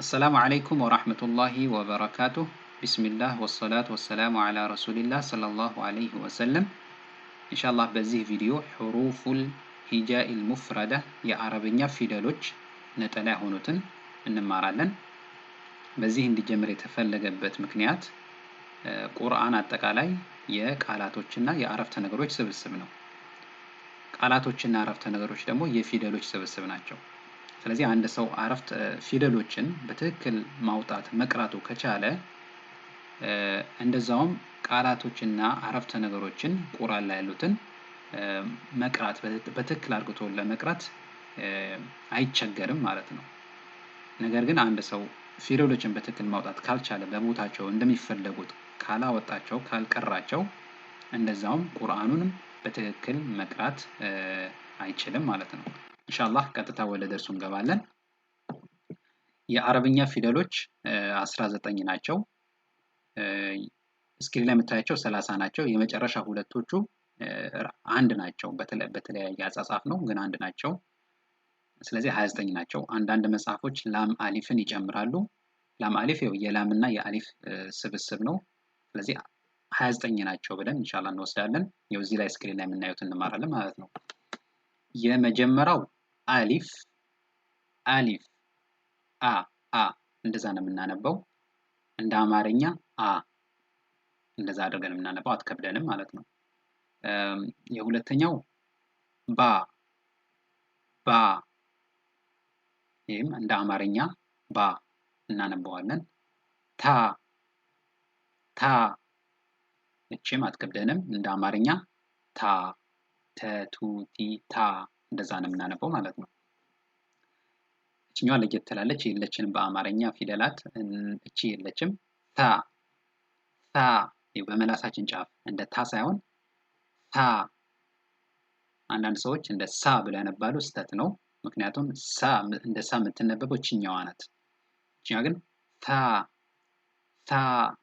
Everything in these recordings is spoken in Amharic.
السلام عليكم ورحمة الله وبركاته. بسم الله والصلاة والسلام على رسول الله صلى الله عليه وسلم. إن شاء الله بزيه فيديو حروف الهجاء المفردة የአረብኛ ፊደሎች ነጠላ ሆኑትን እንማራለን። በዚህ እንዲጀምር የተፈለገበት ምክንያት ቁርአን አጠቃላይ የቃላቶችና የአረፍተ ነገሮች ስብስብ ነው። ቃላቶችና አረፍተ ነገሮች ደግሞ የፊደሎች ስብስብ ናቸው። ስለዚህ አንድ ሰው ፊደሎችን በትክክል ማውጣት መቅራቱ ከቻለ እንደዛውም ቃላቶችና አረፍተ ነገሮችን ቁርአን ላይ ያሉትን መቅራት በትክክል አድርጎ ለመቅራት አይቸገርም ማለት ነው። ነገር ግን አንድ ሰው ፊደሎችን በትክክል ማውጣት ካልቻለ በቦታቸው እንደሚፈለጉት ካላወጣቸው ካልቀራቸው እንደዛውም ቁርአኑንም በትክክል መቅራት አይችልም ማለት ነው። ኢንሻአላህ ቀጥታ ወደ ደርሱ እንገባለን። የአረብኛ ፊደሎች 19 ናቸው። ስክሪን ላይ የምታያቸው 30 ናቸው። የመጨረሻ ሁለቶቹ አንድ ናቸው። በተለያየ አጻጻፍ ነው ግን አንድ ናቸው። ስለዚህ 29 ናቸው። አንዳንድ መጽሐፎች ላም አሊፍን ይጨምራሉ። ላም አሊፍ የላምና የአሊፍ ስብስብ ነው። ስለዚህ 29 ናቸው ብለን ኢንሻአላህ እንወስዳለን። እዚህ ላይ ስክሪን ላይ የምናዩት እንማራለን ማለት ነው። የመጀመሪያው አሊፍ አሊፍ አ እንደዛ ነው የምናነበው። እንደ አማርኛ አ እንደዛ አድርገን የምናነበው አትከብደንም ማለት ነው። የሁለተኛው ባ ይሄም እንደ አማርኛ ባ እናነበዋለን። ታ እቺም አትከብደንም እንደ አማርኛ ታ ተቱቲ ታ እንደዛ ነው የምናነበው ማለት ነው። እቺኛዋ ለየት ትላለች፣ የለችንም በአማርኛ ፊደላት እቺ የለችም። ታ በመላሳችን ጫፍ እንደ ታ ሳይሆን ታ። አንዳንድ ሰዎች እንደ ሳ ብለው ያነባሉ፣ ስህተት ነው። ምክንያቱም እንደ ሳ የምትነበበው እቺኛዋ ናት። እቺኛዋ ግን ታ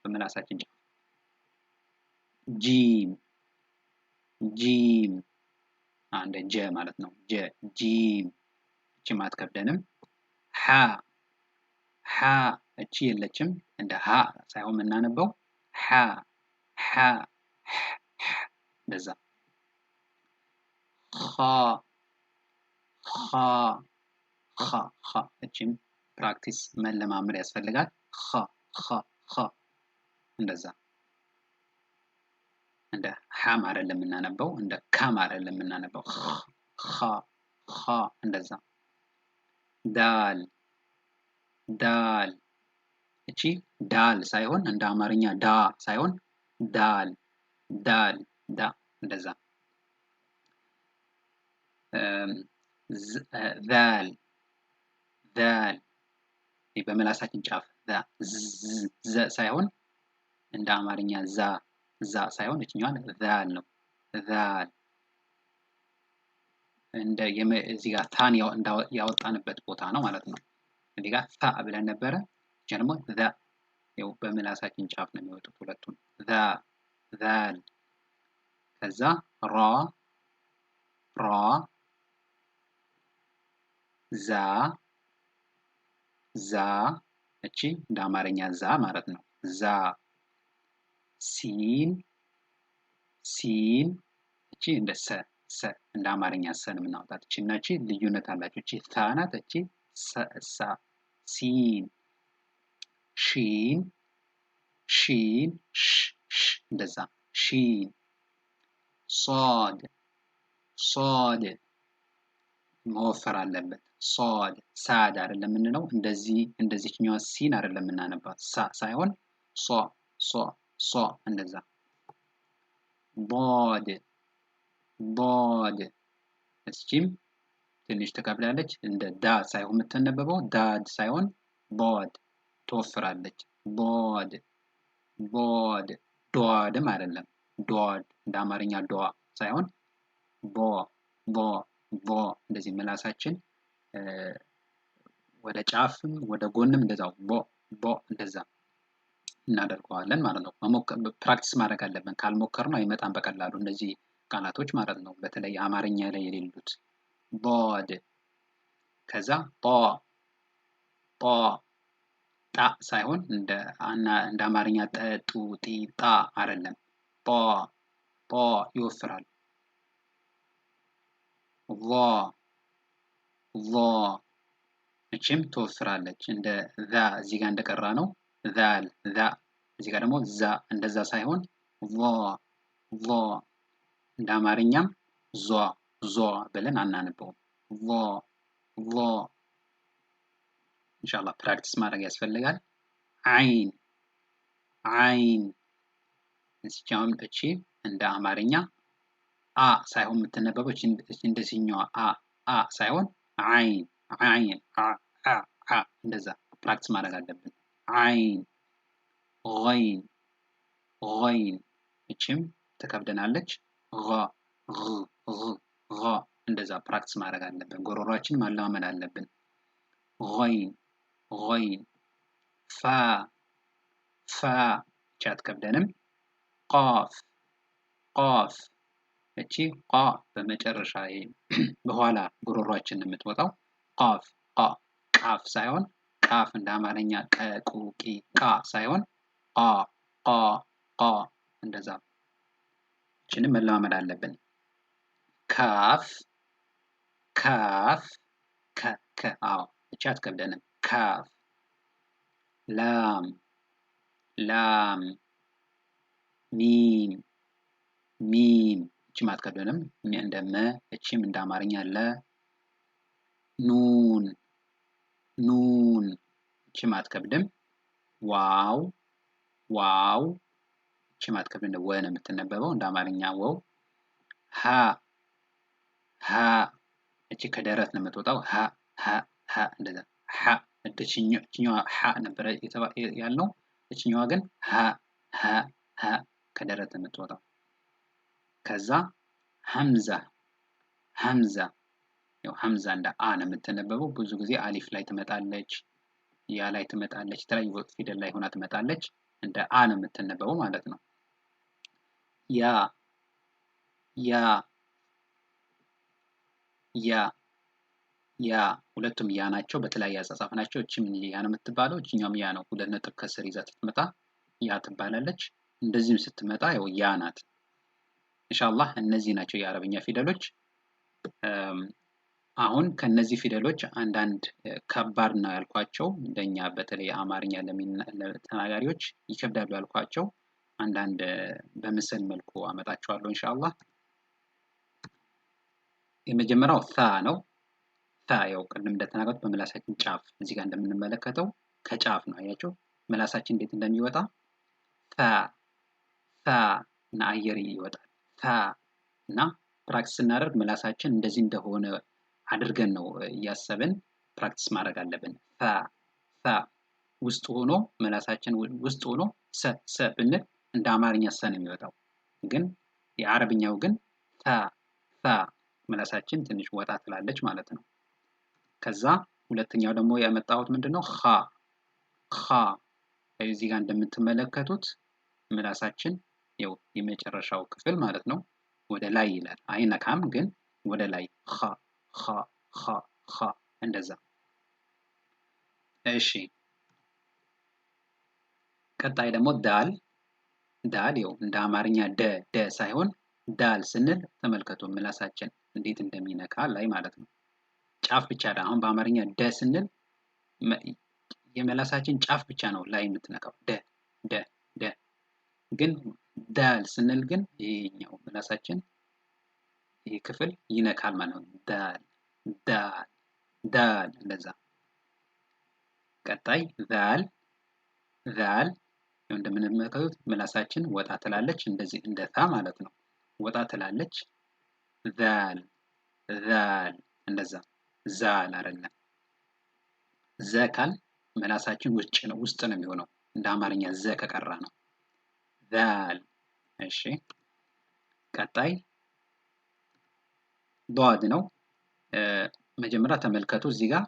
በመላሳችን ጫፍ። ጂም እንደ ጀ ማለት ነው። ጂም እቺ አትከብደንም። ሀ እቺ የለችም፣ እንደ ሀ ሳይሆን የምናነበው ሀ እንደዛ። ኸ እቺም ፕራክቲስ መለማመድ ያስፈልጋል። ኸ እንደዛ። እንደ ሐም አይደለም የምናነበው፣ እንደ ካም አይደለም የምናነበው። ኸ እንደዛ። ዳል እቺ ዳል ሳይሆን እንደ አማርኛ ዳ ሳይሆን ዳል ዳ እንደዛ። ዛል በመላሳችን ጫፍ ዘ ሳይሆን እንደ አማርኛ ዛ ሳይሆን እቺኛዋን ዛል ነው። ዛል እዚህ ጋር ታን ያወጣንበት ቦታ ነው ማለት ነው። እዚህ ጋር ታ ብለን ነበረ፣ ደግሞ በመላሳችን ጫፍ ነው የሚወጡት ሁለቱም። ዛል ከዛ ራ ዛ እቺ እንደ አማርኛ ዛ ማለት ነው። ዛ ሲን እቺ እንደ ሰ እንደ አማርኛ ሰን የምናወጣት እቺ እና እቺ ልዩነት አላቸው። እቺ ታ ናት፣ እቺ ሳ። ሲን ሺን እንደዛ። ሺን ሶድ መወፈር አለበት። ሳድ አይደለም የምንለው፣ እንደዚህኛዋ ሲን አይደለም የምናነባት፣ ሳይሆን ሶ እንደዛ። ቦድ እቺም ትንሽ ተከብላለች፣ እንደ ዳ ሳይሆን የምትነበበው፣ ዳድ ሳይሆን ቦድ ትወፍራለች። ቦድ ዶድም አይደለም፣ ዶድ እንደ አማርኛ ዶ ሳይሆን ቦ እንደዚህ ምላሳችን ወደ ጫፍም ወደ ጎንም እንደዛው ቦ እንደዛ እናደርገዋለን ማለት ነው። ፕራክቲስ ማድረግ አለብን። ካልሞከርነው አይመጣም በቀላሉ እነዚህ ቃላቶች ማለት ነው። በተለይ አማርኛ ላይ የሌሉት ቦድ። ከዛ ጦ ጣ ሳይሆን እንደ አማርኛ ጠጡ ጢጣ አይደለም ጦ ይወፍራል ሎ እቺም ትወፍራለች እንደ ዛ እዚህ ጋር እንደቀራ ነው ዛል ዛ እዚህ ጋር ደግሞ ዛ እንደዛ ሳይሆን ሎ እንደ አማርኛም ዞ ብለን አናነበውም ሎ ኢንሻአላህ ፕራክቲስ ማድረግ ያስፈልጋል አይን እዚቻም እቺ እንደ አማርኛ አ ሳይሆን የምትነበበው እንደዚህኛው አ ሳይሆን አይን እንደዛ ፕራክቲስ ማድረግ አለብን አይን غين እቺም ተከብደናለች እንደዛ ፕራክቲስ ማድረግ አለብን ጎሮሮአችን ማለማመድ አለብን غين ፋ ቻት ከብደንም ቃፍ እቺ ቃ በመጨረሻ በኋላ ጉሮሮአችን የምትወጣው ቃፍ ሳይሆን ቃፍ እንደ አማርኛ ቀቁ ቂ ቃ ሳይሆን ቃ እንደዛ እቺንም መለማመድ አለብን ካፍ አዎ እቺ አትከብደንም ካፍ ላም ሚም እቺም አትከብደንም እንደመ እቺም እንደ አማርኛ ለ ኑን እቺም አትከብድም ዋው እቺም አትከብድም ወ ነው የምትነበበው እንደ አማርኛ ወው ሀ እቺ ከደረት ነው የምትወጣው ሀ እንደዛ እቺኛዋ ሀ ነበር ያልነው እቺኛዋ ግን ሀ ከደረት ነው የምትወጣው ከዛ ሐምዛ ያው ሐምዛ እንደ አ ነው የምትነበበው ብዙ ጊዜ አሊፍ ላይ ትመጣለች ያ ላይ ትመጣለች የተለያዩ ፊደል ላይ ሆና ትመጣለች እንደ አ ነው የምትነበበው ማለት ነው ያ ሁለቱም ያ ናቸው በተለያየ አጻጻፍ ናቸው እቺም ያ ነው የምትባለው እቺኛውም ያ ነው ሁለት ነጥብ ከስር ይዛ ስትመጣ ያ ትባላለች እንደዚህም ስትመጣ ያው ያ ናት ኢንሻአላህ እነዚህ ናቸው የአረብኛ ፊደሎች አሁን ከነዚህ ፊደሎች አንዳንድ ከባድ ነው ያልኳቸው እንደኛ በተለይ አማርኛ ለተናጋሪዎች ይከብዳሉ ያልኳቸው አንዳንድ በምስል መልኩ አመጣቸዋለሁ ኢንሻአላህ የመጀመሪያው ታ ነው ታ ያው ቅድም እንደተናገርኩት በምላሳችን ጫፍ እዚህ ጋር እንደምንመለከተው ከጫፍ ነው አያችሁ ምላሳችን እንዴት እንደሚወጣ ታ እና አየር ይወጣል ታ እና ፕራክቲስ ስናደርግ ምላሳችን እንደዚህ እንደሆነ አድርገን ነው እያሰብን ፕራክቲስ ማድረግ አለብን ታ ውስጥ ሆኖ ምላሳችን ውስጥ ሆኖ ሰ ብንል እንደ አማርኛ ሰ ነው የሚወጣው ግን የአረብኛው ግን ታ ምላሳችን ትንሽ ወጣ ትላለች ማለት ነው ከዛ ሁለተኛው ደግሞ ያመጣሁት ምንድነው ኻ እዚህ ጋር እንደምትመለከቱት ምላሳችን ያው የመጨረሻው ክፍል ማለት ነው ወደ ላይ ይላል አይነካም ግን ወደ ላይ ኻ እንደዛ እሺ ቀጣይ ደግሞ ዳል ያው እንደ አማርኛ ደ ሳይሆን ዳል ስንል ተመልከቱ ምላሳችን እንዴት እንደሚነካ ላይ ማለት ነው ጫፍ ብቻ አሁን በአማርኛ ደ ስንል የምላሳችን ጫፍ ብቻ ነው ላይ የምትነካው ደ ግን ዳል ስንል ግን ይሄኛው ምላሳችን ይሄ ክፍል ይነካል ማለት ነው ዳል እንደዛ ቀጣይ ዛል እንደምንመለከቱት ምላሳችን ወጣ ትላለች እንደዚህ እንደታ ማለት ነው ወጣ ትላለች ዛል እንደዛ ዛል አይደለም ዘካል ምላሳችን ውስጥ ነው የሚሆነው እንደ አማርኛ ዘ ከቀራ ነው ዛል እሺ ቀጣይ ዷድ ነው መጀመሪያ ተመልከቱ እዚህ ጋር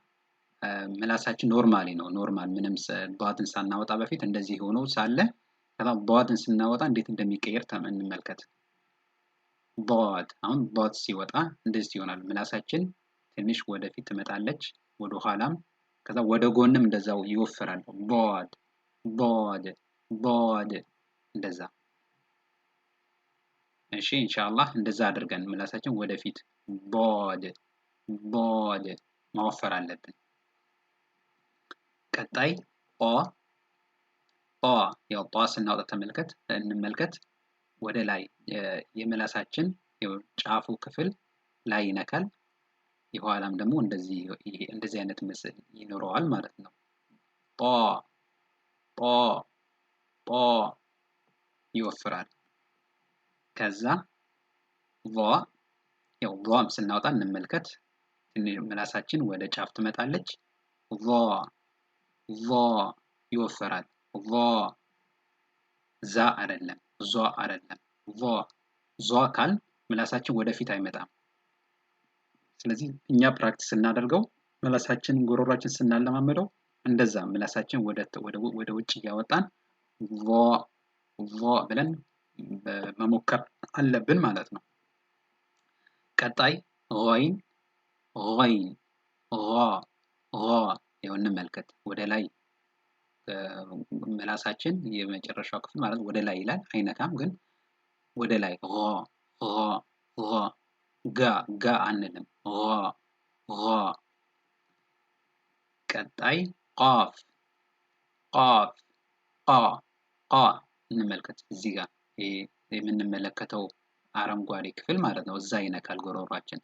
ምላሳችን ኖርማሊ ነው ኖርማል ምንም ዷድን ሳናወጣ በፊት እንደዚህ ሆኖ ሳለ ዷድን ስናወጣ እንዴት እንደሚቀየር እንመልከት ዷድ አሁን ዷድ ሲወጣ እንደዚህ ይሆናል ምላሳችን ትንሽ ወደፊት ትመጣለች ወደ ኋላም ከዛ ወደ ጎንም እንደዛው ይወፍራል ضاد ضاد ضاد እንደዛ እሺ ኢንሻአላህ እንደዛ አድርገን ምላሳችን ወደፊት ضاد ضاد ማወፈር አለብን ቀጣይ ኦ ያው ጧ ስናወጣ እንመልከት ወደ ላይ የምላሳችን ጫፉ ክፍል ላይ ይነካል የኋላም ደግሞ እንደዚህ አይነት ምስል ይኖረዋል ማለት ነው ጦ ይወፍራል ከዛ ያው ም ስናወጣ እንመልከት ምላሳችን ወደ ጫፍ ትመጣለች ይወፍራል ዛ አይደለም ዟ አይደለም ዟ ካል ምላሳችን ወደፊት አይመጣም ስለዚህ እኛ ፕራክቲስ እናደርገው ምላሳችን ጎሮሯችን ስናለማመደው እንደዛ ምላሳችን ወደ ውጭ ያወጣን ብለን መሞከር አለብን ማለት ነው ቀጣይ غين ያው እንመልከት ወደ ላይ ምላሳችን የመጨረሻው ክፍል ማለት ወደ ላይ ይላል አይነካም ግን ወደ ላይ ጋ አንልም ቀጣይ ቃፍ እንመልከት እዚህ ጋር የምንመለከተው አረንጓዴ ክፍል ማለት ነው እዛ ይነካል ጎሮሯችን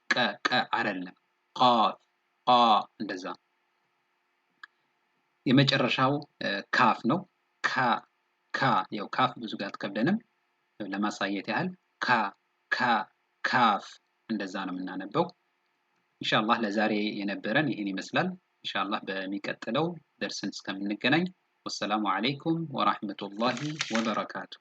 ቀ አይደለም እንደዛ የመጨረሻው ካፍ ነው ያው ካፍ ብዙ ጋር ተከብደንም ለማሳየት ያህል ካፍ እንደዛ ነው የምናነበው ኢንሻአላህ ለዛሬ የነበረን ይሄን ይመስላል ኢንሻአላህ በሚቀጥለው ደርስን እስከምንገናኝ ወሰላሙ አለይኩም ወራህመቱላሂ ወበረካቱ